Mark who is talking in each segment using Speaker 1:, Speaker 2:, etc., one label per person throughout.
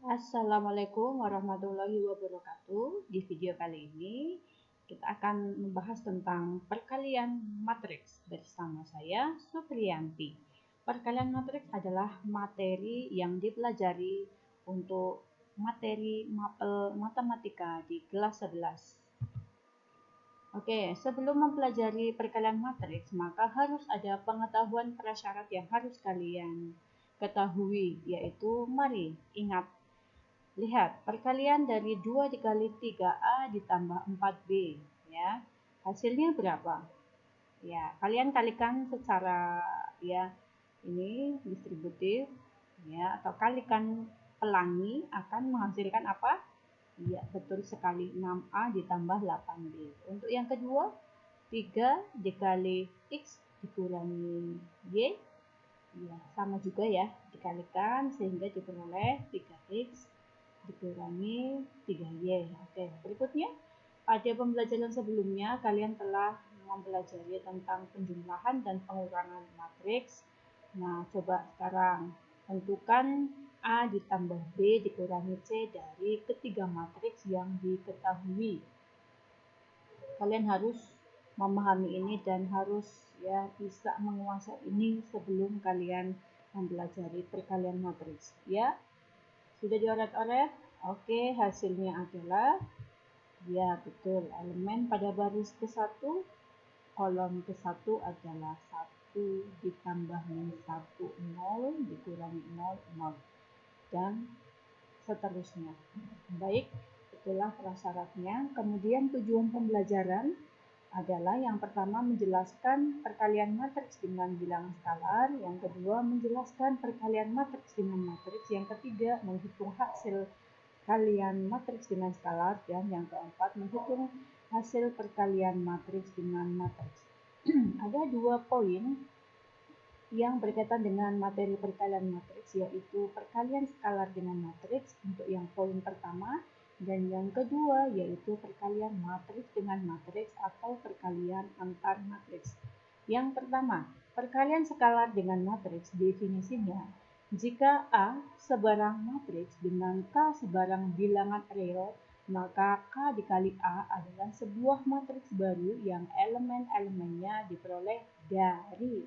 Speaker 1: Assalamualaikum warahmatullahi wabarakatuh. Di video kali ini kita akan membahas tentang perkalian matriks bersama saya Supriyanti. Perkalian matriks adalah materi yang dipelajari untuk materi mapel matematika di kelas 11. Oke, sebelum mempelajari perkalian matriks, maka harus ada pengetahuan prasyarat yang harus kalian ketahui, yaitu mari ingat. Lihat, perkalian dari 2 dikali 3A ditambah 4B, ya. Hasilnya berapa? Ya, kalian kalikan secara ini distributif, ya, atau kalikan pelangi akan menghasilkan apa? Ya, betul sekali, 6A ditambah 8B. Untuk yang kedua, 3 dikali X dikurangi Y, ya, sama juga ya, dikalikan sehingga diperoleh 3X dikurangi 3Y. Oke, berikutnya pada pembelajaran sebelumnya kalian telah mempelajari tentang penjumlahan dan pengurangan matriks. Nah, coba sekarang tentukan A ditambah B dikurangi C dari ketiga matriks yang diketahui. Kalian harus memahami ini dan harus bisa menguasai ini sebelum kalian mempelajari perkalian matriks, ya. Sudah dioret-oret? Oke, hasilnya adalah, ya betul, elemen pada baris ke-1, kolom ke-1 adalah 1 ditambah min 1, 0, dikurangi 0, 0, dan seterusnya. Baik, itulah prasyaratnya. Kemudian tujuan pembelajaran adalah yang pertama menjelaskan perkalian matriks dengan bilangan skalar, yang kedua menjelaskan perkalian matriks dengan matriks, yang ketiga menghitung hasil kalian matriks dengan skalar, dan yang keempat menghitung hasil perkalian matriks dengan matriks. Ada 2 poin yang berkaitan dengan materi perkalian matriks, yaitu perkalian skalar dengan matriks untuk yang poin pertama, dan yang kedua yaitu perkalian matriks dengan matriks atau perkalian antar matriks. Yang pertama, perkalian skalar dengan matriks definisinya, jika A sebarang matriks dengan K sebarang bilangan real, maka K dikali A adalah sebuah matriks baru yang elemen-elemennya diperoleh dari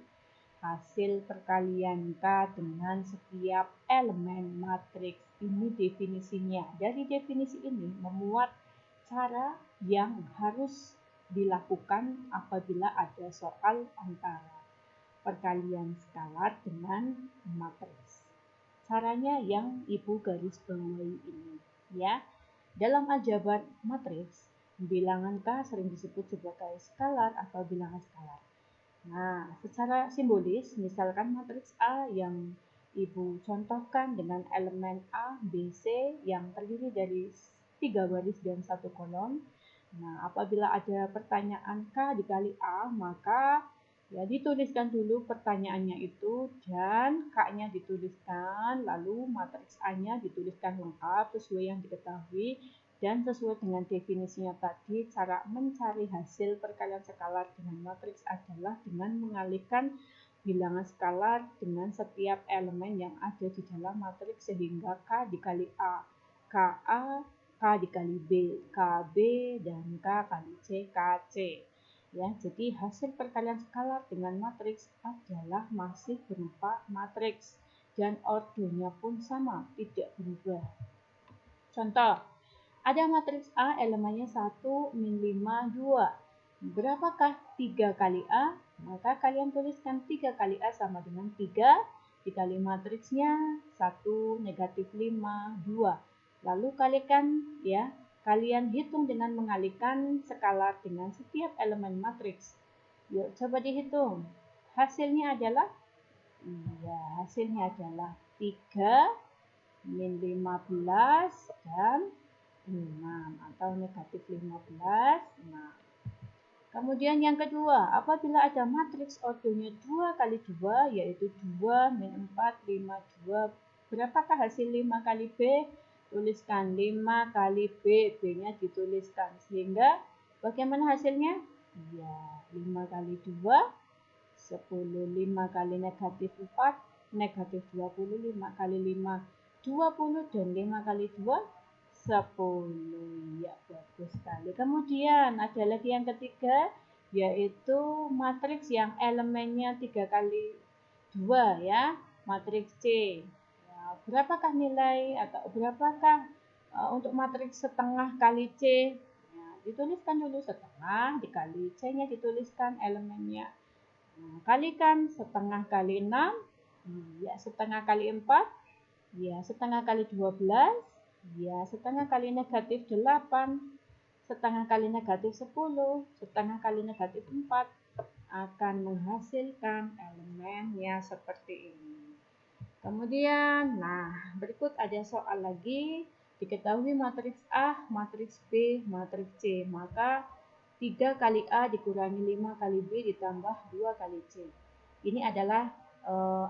Speaker 1: hasil perkalian K dengan setiap elemen matriks. Ini definisinya. Dari definisi ini memuat cara yang harus dilakukan apabila ada soal antara perkalian skalar dengan matriks. Caranya yang Ibu garis bawahi ini, ya. Dalam aljabar matriks, bilangan K sering disebut sebagai skalar atau bilangan skalar. Nah, secara simbolis, misalkan matriks A yang Ibu contohkan dengan elemen A, B, C yang terdiri dari 3 baris dan 1 kolom. Nah, apabila ada pertanyaan K dikali A, maka dituliskan dulu pertanyaannya itu dan K-nya dituliskan, lalu matriks A-nya dituliskan lengkap sesuai yang diketahui. Dan sesuai dengan definisinya tadi, cara mencari hasil perkalian skalar dengan matriks adalah dengan mengalihkan bilangan skalar dengan setiap elemen yang ada di dalam matriks sehingga K dikali A, KA, K dikali B, KB, dan K kali C, KC. Ya, jadi hasil perkalian skalar dengan matriks adalah masih berupa matriks dan ordernya pun sama, tidak berubah. Contoh, ada matriks A elemennya 1, min 5, 2. Berapakah 3 kali A? Maka kalian tuliskan 3 kali A sama dengan 3 dikali matriksnya 1, negatif 5, 2. Lalu kalian hitung dengan mengalihkan skalar dengan setiap elemen matriks. Yuk, coba dihitung. Hasilnya adalah 3 min 15 dan 6 atau negatif 15. Nah, kemudian yang kedua, apabila ada matriks ordernya 2 kali 2, yaitu 2, min 4, 5, 2. Berapakah hasil 5 kali B? Tuliskan 5 kali B, B-nya dituliskan. Sehingga bagaimana hasilnya? Ya, 5 kali 2, 10, 5 kali negatif 4, negatif 20, 5 kali 5, 20 dan 5 kali 2 10. Ya, bagus sekali. Kemudian ada lagi yang ketiga, yaitu matriks yang elemennya 3 kali 2 ya, matriks C. Ya, berapakah nilai atau berapakah untuk matriks setengah kali C? Ya, dituliskan dulu setengah dikali C-nya, dituliskan elemennya. Nah, kalikan setengah kali 6, ya setengah kali 4, ya setengah kali 12, ya setengah kali negatif 8, setengah kali negatif 10, setengah kali negatif 4 akan menghasilkan elemennya seperti ini. Kemudian, berikut ada soal lagi. Diketahui matriks A, matriks B, matriks C. Maka 3 kali A dikurangi 5 kali B ditambah 2 kali C. Ini adalah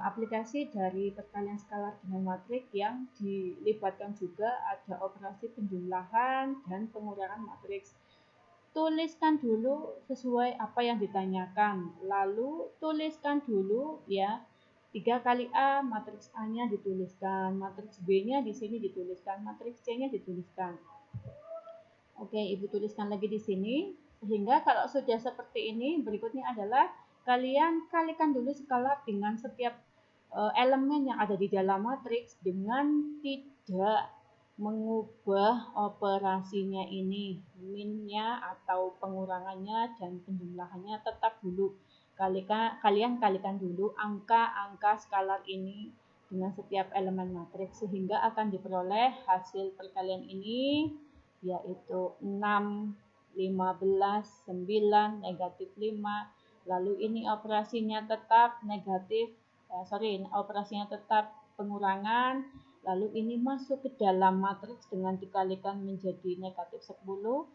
Speaker 1: aplikasi dari perkalian skalar dengan matriks yang dilibatkan juga ada operasi penjumlahan dan pengurangan matriks. Tuliskan dulu sesuai apa yang ditanyakan. Lalu tuliskan dulu ya. 3 kali A, matriks A-nya dituliskan, matriks B-nya di sini dituliskan, matriks C-nya dituliskan. Oke, Ibu tuliskan lagi di sini. Sehingga kalau sudah seperti ini, berikutnya adalah kalian kalikan dulu skalar dengan setiap elemen yang ada di dalam matriks dengan tidak mengubah operasinya ini, minnya atau pengurangannya dan penjumlahannya tetap dulu. Kalian kalikan dulu angka-angka skalar ini dengan setiap elemen matriks sehingga akan diperoleh hasil perkalian ini yaitu 6, 15, 9, negatif 5. Lalu ini operasinya tetap negatif, operasinya tetap pengurangan. Lalu ini masuk ke dalam matriks dengan dikalikan menjadi negatif 10,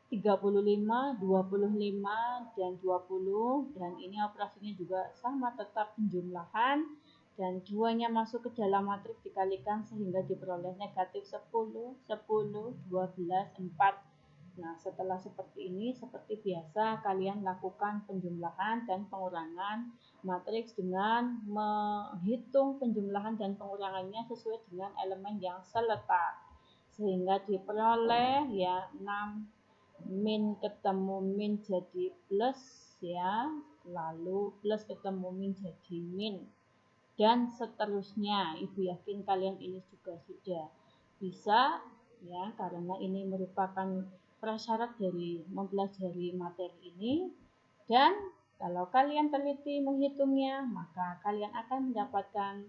Speaker 1: 35, 25, dan 20. Dan ini operasinya juga sama, tetap penjumlahan. Dan duanya masuk ke dalam matriks dikalikan sehingga diperoleh negatif 10, 10, 12, 4. Nah, setelah seperti ini, seperti biasa, kalian lakukan penjumlahan dan pengurangan matriks dengan menghitung penjumlahan dan pengurangannya sesuai dengan elemen yang seletak. Sehingga diperoleh ya 6 min ketemu min jadi plus ya, lalu plus ketemu min jadi min. Dan seterusnya. Ibu yakin kalian ini juga sudah bisa ya, karena ini merupakan prasyarat dari mempelajari materi ini. Dan kalau kalian teliti menghitungnya, maka kalian akan mendapatkan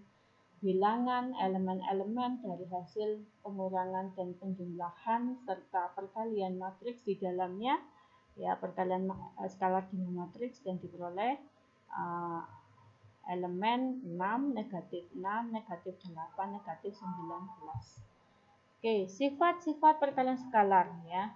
Speaker 1: bilangan elemen-elemen dari hasil pengurangan dan penjumlahan serta perkalian matriks di dalamnya ya, perkalian skalar dengan matriks, dan diperoleh elemen 6, negatif 6, negatif 8, negatif 19. Oke, sifat-sifat perkalian skalar ya.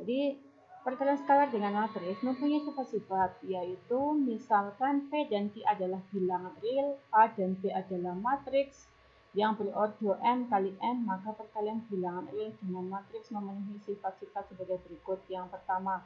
Speaker 1: Jadi perkalian skalar dengan matriks mempunyai sifat-sifat, yaitu misalkan P dan Q adalah bilangan real, A dan B adalah matriks yang berordo M kali M, maka perkalian bilangan real dengan matriks memenuhi sifat-sifat sebagai berikut. Yang pertama,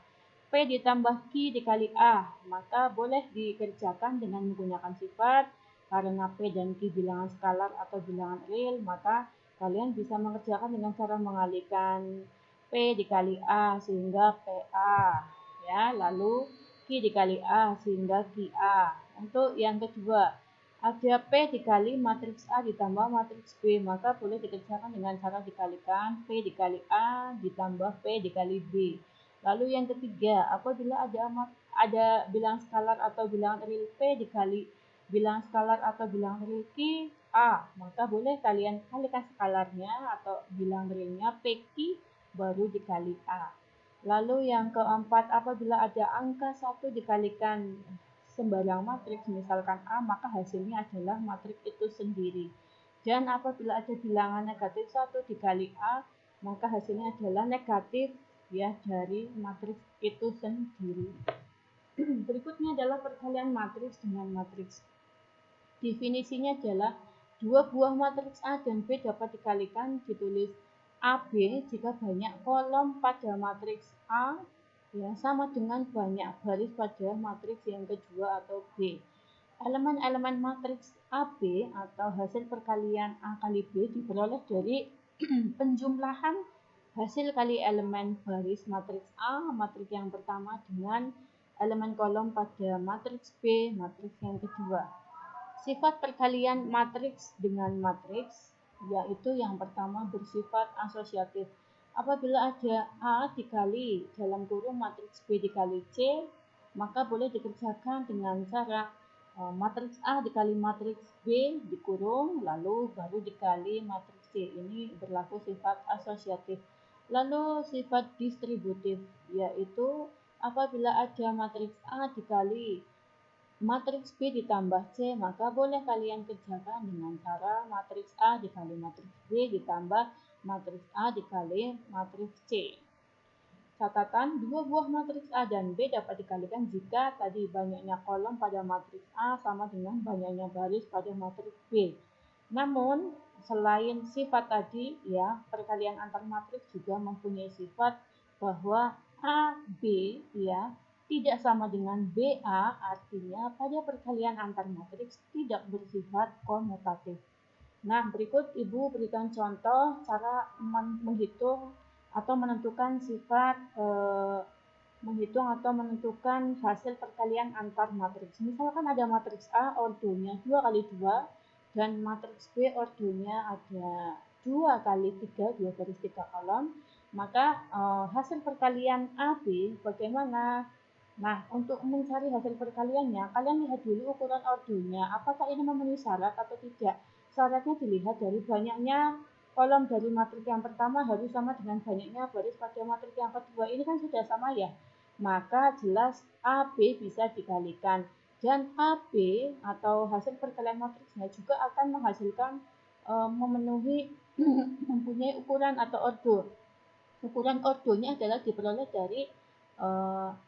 Speaker 1: P ditambah Q dikali A, maka boleh dikerjakan dengan menggunakan sifat. Karena P dan Q bilangan skalar atau bilangan real, maka kalian bisa mengerjakan dengan cara mengalihkan P dikali A sehingga PA ya, lalu Q dikali A sehingga QA. Untuk yang kedua, ada P dikali matriks A ditambah matriks B, maka boleh dikerjakan dengan cara dikalikan P dikali A ditambah P dikali B. Lalu yang ketiga, apabila ada bilangan skalar atau bilangan real P dikali bilangan skalar atau bilangan real Q A, maka boleh kalian kalikan skalarnya atau bilangan realnya PQ baru dikali A. Lalu yang keempat, apabila ada angka 1 dikalikan sembarang matriks, misalkan A, maka hasilnya adalah matriks itu sendiri. Dan apabila ada bilangan negatif 1 dikali A, maka hasilnya adalah negatif ya dari matriks itu sendiri. Berikutnya adalah perkalian matriks dengan matriks. Definisinya adalah dua buah matriks A dan B dapat dikalikan, ditulis AB jika banyak kolom pada matriks A ya sama dengan banyak baris pada matriks yang kedua atau B. Elemen-elemen matriks AB atau hasil perkalian A kali B diperoleh dari penjumlahan hasil kali elemen baris matriks A, matriks yang pertama dengan elemen kolom pada matriks B, matriks yang kedua. Sifat perkalian matriks dengan matriks yaitu yang pertama bersifat asosiatif. Apabila ada A dikali dalam kurung matriks B dikali C, maka boleh dikerjakan dengan cara matriks A dikali matriks B dikurung, lalu baru dikali matriks C. Ini berlaku sifat asosiatif. Lalu sifat distributif, yaitu apabila ada matriks A dikali matriks B ditambah C, maka boleh kalian kerjakan dengan cara matriks A dikali matriks B ditambah matriks A dikali matriks C. Catatan, dua buah matriks A dan B dapat dikalikan jika tadi banyaknya kolom pada matriks A sama dengan banyaknya baris pada matriks B. Namun, selain sifat tadi, ya, perkalian antar matriks juga mempunyai sifat bahwa A, B, ya, tidak sama dengan BA, artinya pada perkalian antar matriks tidak bersifat komutatif. Nah, berikut Ibu berikan contoh cara menghitung atau menentukan sifat menghitung atau menentukan hasil perkalian antar matriks. Misalkan ada matriks A ordonya 2 kali 2 dan matriks B ordonya ada 2 kali 3, 2 baris 3 kolom, maka hasil perkalian AB bagaimana? Nah, untuk mencari hasil perkaliannya, kalian lihat dulu ukuran ordonya, apakah ini memenuhi syarat atau tidak. Syaratnya dilihat dari banyaknya kolom dari matriks yang pertama harus sama dengan banyaknya baris pada matriks yang kedua. Ini kan sudah sama ya. Maka jelas AB bisa dikalikan. Dan AB atau hasil perkalian matriksnya juga akan menghasilkan memenuhi mempunyai ukuran atau ordo. Ukuran ordonya adalah diperoleh dari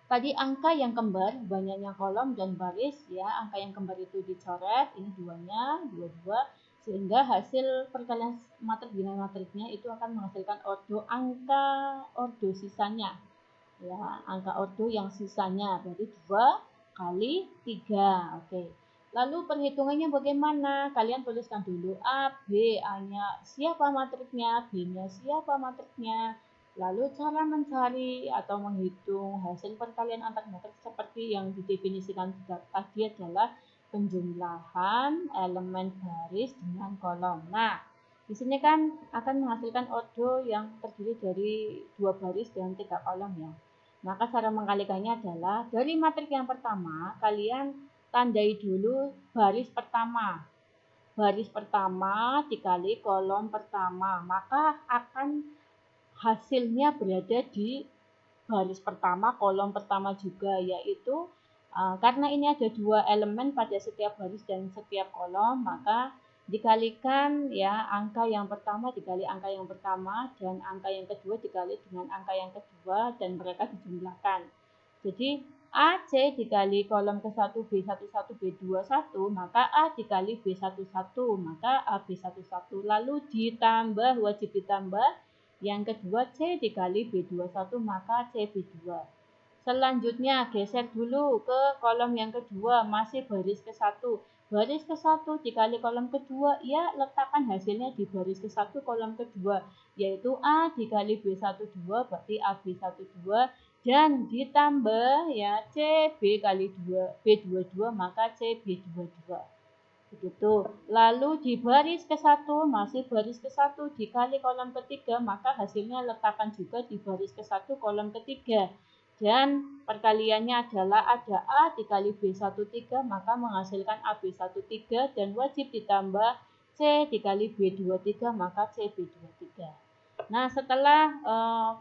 Speaker 1: tadi angka yang kembar, banyaknya kolom dan baris, ya, angka yang kembar itu dicoret, ini duanya, dua-dua, sehingga hasil perkalian matrik dengan matriknya itu akan menghasilkan ordo angka ordo sisanya, ya, angka ordo yang sisanya, berarti 2 kali 3, oke. Lalu perhitungannya bagaimana? Kalian tuliskan dulu A, B, A-nya siapa matriknya, B-nya siapa matriknya. Lalu cara mencari atau menghitung hasil perkalian antar matriks seperti yang didefinisikan tadi adalah penjumlahan elemen baris dengan kolom. Nah, di sini kan akan menghasilkan ordo yang terdiri dari 2 baris dan 3 kolom ya. Maka cara mengkalikannya adalah dari matriks yang pertama, kalian tandai dulu baris pertama. Baris pertama dikali kolom pertama, maka akan hasilnya berada di baris pertama, kolom pertama juga, yaitu karena ini ada 2 elemen pada setiap baris dan setiap kolom, maka dikalikan ya angka yang pertama dikali angka yang pertama dan angka yang kedua dikali dengan angka yang kedua dan mereka dijumlahkan. Jadi AC dikali kolom ke-1 B11 B21 maka A dikali B11 maka A B11 lalu ditambah wajib ditambah yang kedua C dikali B21 maka C B2. Selanjutnya geser dulu ke kolom yang kedua, masih baris ke-1. Baris ke-1 dikali kolom kedua, ya letakkan hasilnya di baris ke-1 kolom kedua, yaitu A dikali B12 berarti A B12 dan ditambah ya C B kali 2 B22 maka C B22. Begitu. Lalu di baris ke-1 masih baris ke-1 dikali kolom ketiga maka hasilnya letakkan juga di baris ke-1 kolom ketiga. Dan perkaliannya adalah ada A dikali B13 maka menghasilkan AB13 dan wajib ditambah C dikali B23 maka C B23. Nah setelah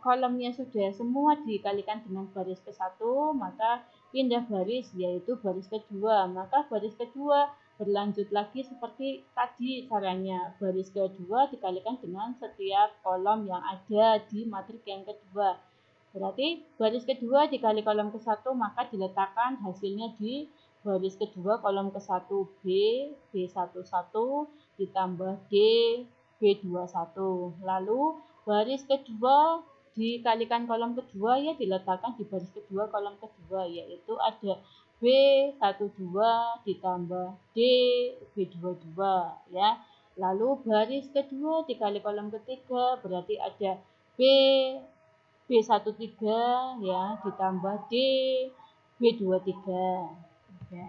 Speaker 1: kolomnya sudah semua dikalikan dengan baris ke-1 maka pindah baris yaitu baris kedua. Maka baris kedua berlanjut lagi seperti tadi caranya. Baris kedua dikalikan dengan setiap kolom yang ada di matriks yang kedua. Berarti baris kedua dikali kolom ke-1 maka diletakkan hasilnya di baris kedua kolom ke-1 B, B11 ditambah D, B21. Lalu baris kedua dikalikan kolom kedua ya diletakkan di baris kedua kolom kedua yaitu ada B12 ditambah D B22 ya. Lalu baris kedua dikali kolom ketiga berarti ada B B13 ya ditambah D B23 ya.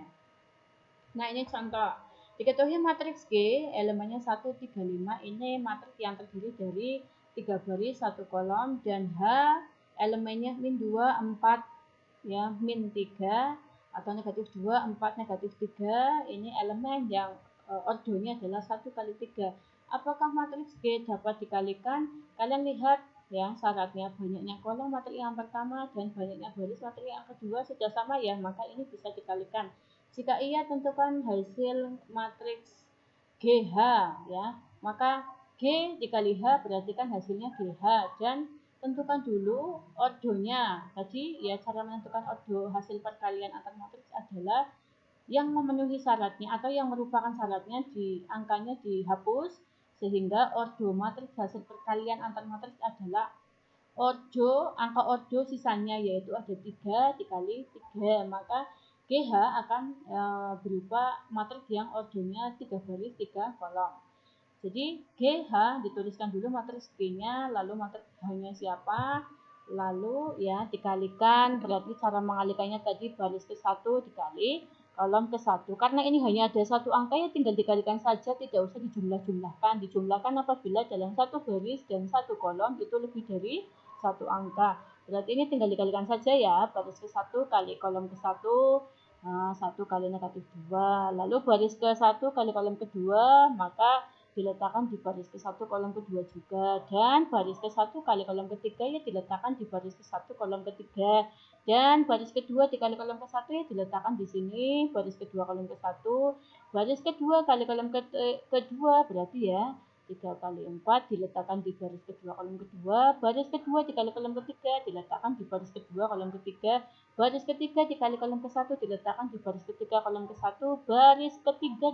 Speaker 1: Nah, ini contoh. Diketahui matriks G elemennya 1, 3, 5. Ini matriks yang terdiri dari 3 baris, 1 kolom, dan H elemennya min 2, 4, ya, min 3, atau negatif 2, 4, negatif 3. Ini elemen yang ordonya adalah 1 kali 3. Apakah matriks G dapat dikalikan? Kalian lihat ya syaratnya, banyaknya kolom matriks yang pertama dan banyaknya baris matriks yang kedua sudah sama ya, maka ini bisa dikalikan. Jika iya, tentukan hasil matriks GH ya. Maka G dikali H berarti kan hasilnya GH, dan tentukan dulu ordonya. Tadi ya cara menentukan ordo hasil perkalian antar matriks adalah yang memenuhi syaratnya atau yang merupakan syaratnya di angkanya dihapus, sehingga ordo matriks hasil perkalian antar matriks adalah angka ordo sisanya, yaitu ada 3 dikali 3, maka GH akan berupa matriks yang ordonya 3 baris 3 kolom. Jadi GH dituliskan dulu matriks G-nya, lalu matriks H-nya siapa, lalu ya dikalikan, berarti cara mengalikannya tadi baris ke-1 dikali kolom ke-1. Karena ini hanya ada satu angka ya tinggal dikalikan saja, tidak usah dijumlah-jumlahkan. Dijumlahkan apabila dalam satu baris dan satu kolom itu lebih dari satu angka. Berarti ini tinggal dikalikan saja ya, baris ke-1 kali kolom ke-1, 1 kali negatif 2. Lalu baris ke-1 kali kolom kedua, maka diletakkan di baris ke-1 kolom kedua juga, dan baris ke-1 kali kolom ketiga ya diletakkan di baris ke-1 kolom ketiga, dan baris kedua dikali kolom ke-1 ya diletakkan di sini baris kedua kolom ke-1, baris kedua kali kolom kedua berarti ya 3 kali 4 diletakkan di baris kedua kolom kedua, baris kedua dikali kolom ketiga diletakkan di baris kedua kolom ketiga, baris ketiga dikali kolom ke-1 diletakkan di baris ketiga kolom ke-1, baris ketiga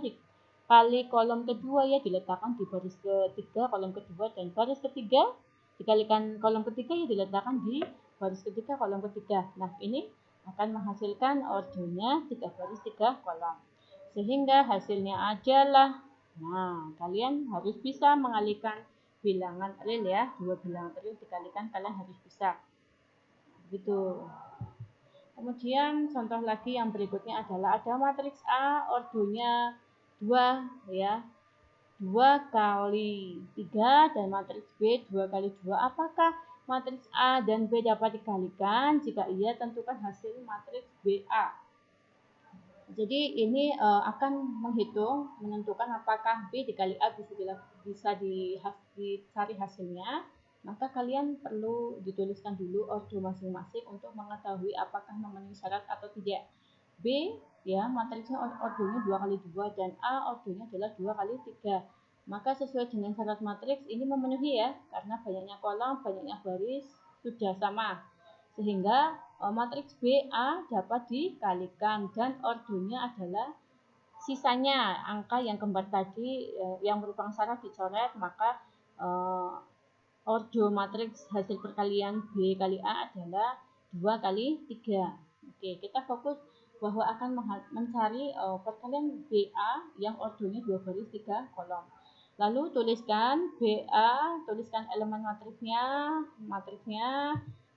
Speaker 1: kali kolom kedua ya diletakkan di baris ketiga kolom kedua, dan baris ketiga dikalikan kolom ketiga ya diletakkan di baris ketiga kolom ketiga. Nah, ini akan menghasilkan ordonya 3 baris 3 kolom. Sehingga hasilnya adalah, nah, kalian harus bisa mengalihkan bilangan real ya, dua bilangan real dikalikan kalian harus bisa. Begitu. Kemudian contoh lagi yang berikutnya adalah ada matriks A ordonya 2 ya, 2 kali 3, dan matriks B 2 kali 2. Apakah matriks A dan B dapat dikalikan? Jika iya, tentukan hasil matriks BA. Jadi ini akan menentukan apakah B dikali A bisa dicari hasilnya. Maka kalian perlu dituliskan dulu ordo masing-masing untuk mengetahui apakah memenuhi syarat atau tidak. B ya matriksnya ordonya 2 kali 2 dan A ordonya adalah 2 kali 3. Maka sesuai dengan syarat matriks ini memenuhi ya, karena banyaknya kolom, banyaknya baris sudah sama. Sehingga matriks BA dapat dikalikan dan ordonya adalah sisanya angka yang kembar tadi yang merupakan syarat dicoret, maka ordo matriks hasil perkalian B kali A adalah 2 kali 3. Oke, kita fokus bahwa akan mencari perkalian BA yang ordonya 2 baris 3 kolom. Lalu tuliskan BA, tuliskan elemen matriksnya,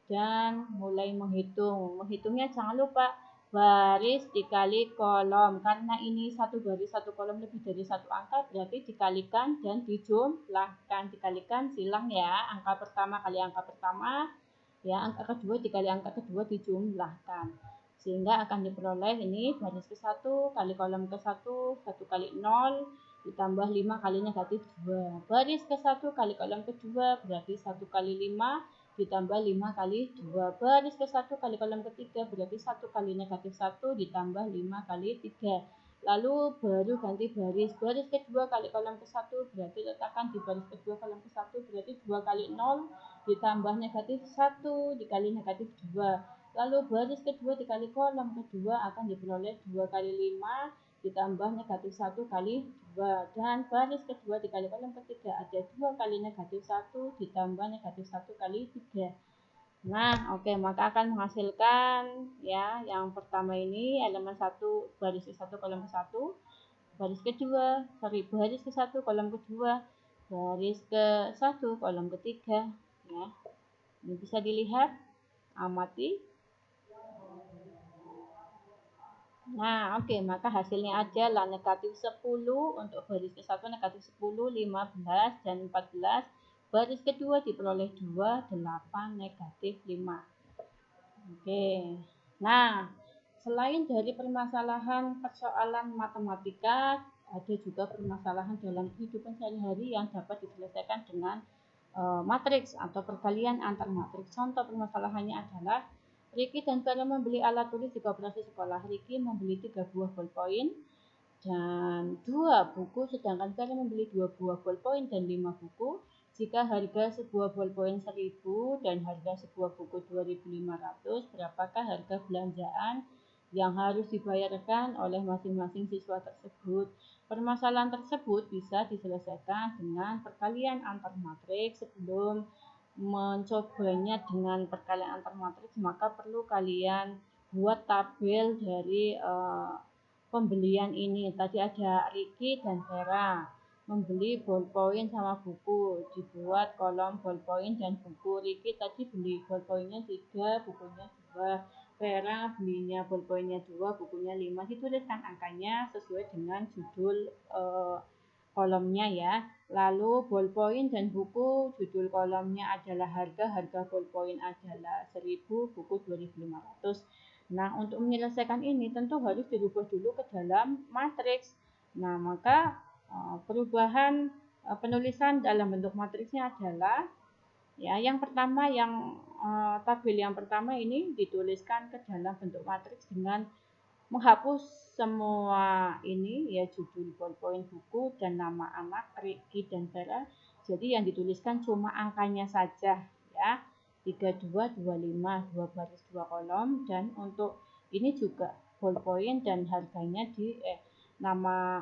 Speaker 1: dan mulai menghitung. Menghitungnya jangan lupa baris dikali kolom, karena ini satu baris satu kolom lebih dari satu angka berarti dikalikan dan dijumlahkan. Dikalikan silang ya, angka pertama kali angka pertama ya, angka kedua dikali angka kedua dijumlahkan, sehingga akan diperoleh ini baris ke-1 kali kolom ke-1, 1 kali 0 ditambah 5 kali negatif 2. Baris ke-1 kali kolom kedua berarti 1 kali 5 ditambah 5 kali 2. Baris ke-1 kali kolom ketiga berarti 1 kali negatif 1 ditambah 5 kali 3. Lalu baru ganti baris. Baris kedua kali kolom ke-1 berarti letakkan di baris kedua kolom ke-1 berarti 2 kali 0 ditambah negatif 1 dikali negatif 2. Lalu baris kedua dikali kolom kedua akan diperoleh 2 kali 5 ditambah negatif 1 kali 2, dan baris kedua dikali kolom ketiga ada 2 kali negatif 1 ditambah negatif 1 kali 3. Nah, oke, maka akan menghasilkan ya yang pertama ini elemen 1 baris ke-1 kolom ke-1, baris kedua, baris ke-1 kolom kedua, baris ke-1 kolom ketiga ya. Ini bisa dilihat, amati. Nah, oke, maka hasilnya adalah negatif 10 untuk baris ke-1 negatif 10, 15 dan 14. Baris kedua diperoleh 2, 8, negatif 5. Oke. Nah, selain dari permasalahan persoalan matematika, ada juga permasalahan dalam kehidupan sehari-hari yang dapat diselesaikan dengan matriks atau perkalian antar matriks. Contoh permasalahannya adalah Ricky dan Vera membeli alat tulis di koperasi sekolah. Ricky membeli 3 buah ballpoint dan 2 buku, sedangkan Vera membeli 2 buah ballpoint dan 5 buku. Jika harga sebuah ballpoint 1.000 dan harga sebuah buku 2.500, berapakah harga belanjaan yang harus dibayarkan oleh masing-masing siswa tersebut? Permasalahan tersebut bisa diselesaikan dengan perkalian antar matriks. Sebelum mencobanya dengan perkalian antar matriks, maka perlu kalian buat tabel dari pembelian ini. Tadi ada Ricky dan Vera membeli ballpoint sama buku, dibuat kolom ballpoint dan buku. Ricky tadi beli ballpointnya 3, bukunya 2. Vera belinya ballpointnya 2, bukunya 5. Dituliskan angkanya sesuai dengan judul kolomnya ya. Lalu ballpoint dan buku, judul kolomnya adalah harga ballpoint adalah 1.000, buku 2.500. Nah, untuk menyelesaikan ini tentu harus dirubah dulu ke dalam matriks. Nah, maka perubahan penulisan dalam bentuk matriksnya adalah ya yang pertama tabel yang pertama ini dituliskan ke dalam bentuk matriks dengan menghapus semua ini ya judul ballpoint buku dan nama anak Ricky dan Vera. Jadi yang dituliskan cuma angkanya saja ya. 3225 2 baris 2 kolom, dan untuk ini juga ballpoint dan harganya nama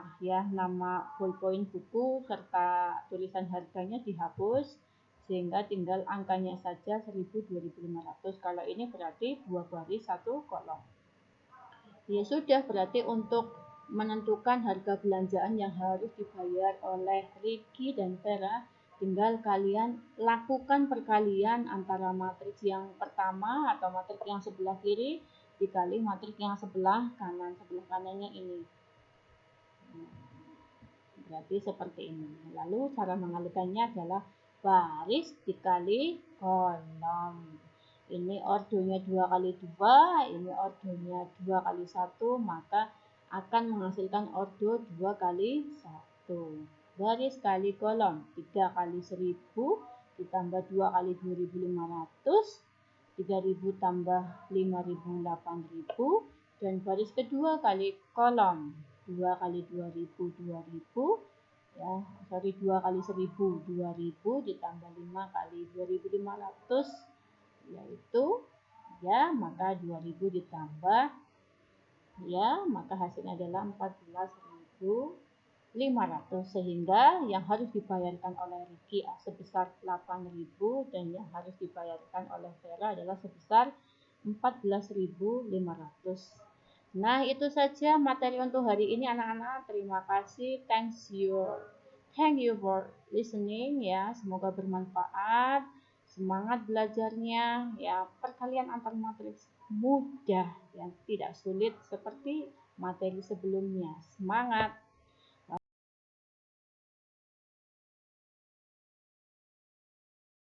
Speaker 1: ballpoint buku serta tulisan harganya dihapus sehingga tinggal angkanya saja 1.000 2.500. Kalau ini berarti 2 baris 1 kolom. Ya sudah, berarti untuk menentukan harga belanjaan yang harus dibayar oleh Ricky dan Vera, tinggal kalian lakukan perkalian antara matriks yang pertama atau matriks yang sebelah kiri dikali matriks yang sebelah kanannya ini. Berarti seperti ini. Lalu cara mengalihkannya adalah baris dikali kolom. Ini ordonya 2 kali 2, ini ordonya 2 kali 1, maka akan menghasilkan ordo 2 kali 1. Baris kali kolom, 3 kali 1.000 ditambah 2 kali 2.500, 3.000 tambah 5.000 8.000, dan baris kedua kali kolom, 2 kali 2.000 2.000 ya, 2 kali 1.000 2.000 ditambah 5 kali 2.500 yaitu ya, maka 2.000 ditambah ya, maka hasilnya adalah 14.500, sehingga yang harus dibayarkan oleh Ricky sebesar 8.000 dan yang harus dibayarkan oleh Vera adalah sebesar 14.500. Nah, itu saja materi untuk hari ini anak-anak. Terima kasih. Thank you for listening ya. Semoga bermanfaat. Semangat belajarnya ya. Perkalian antar matriks mudah yang tidak sulit seperti materi sebelumnya. Semangat.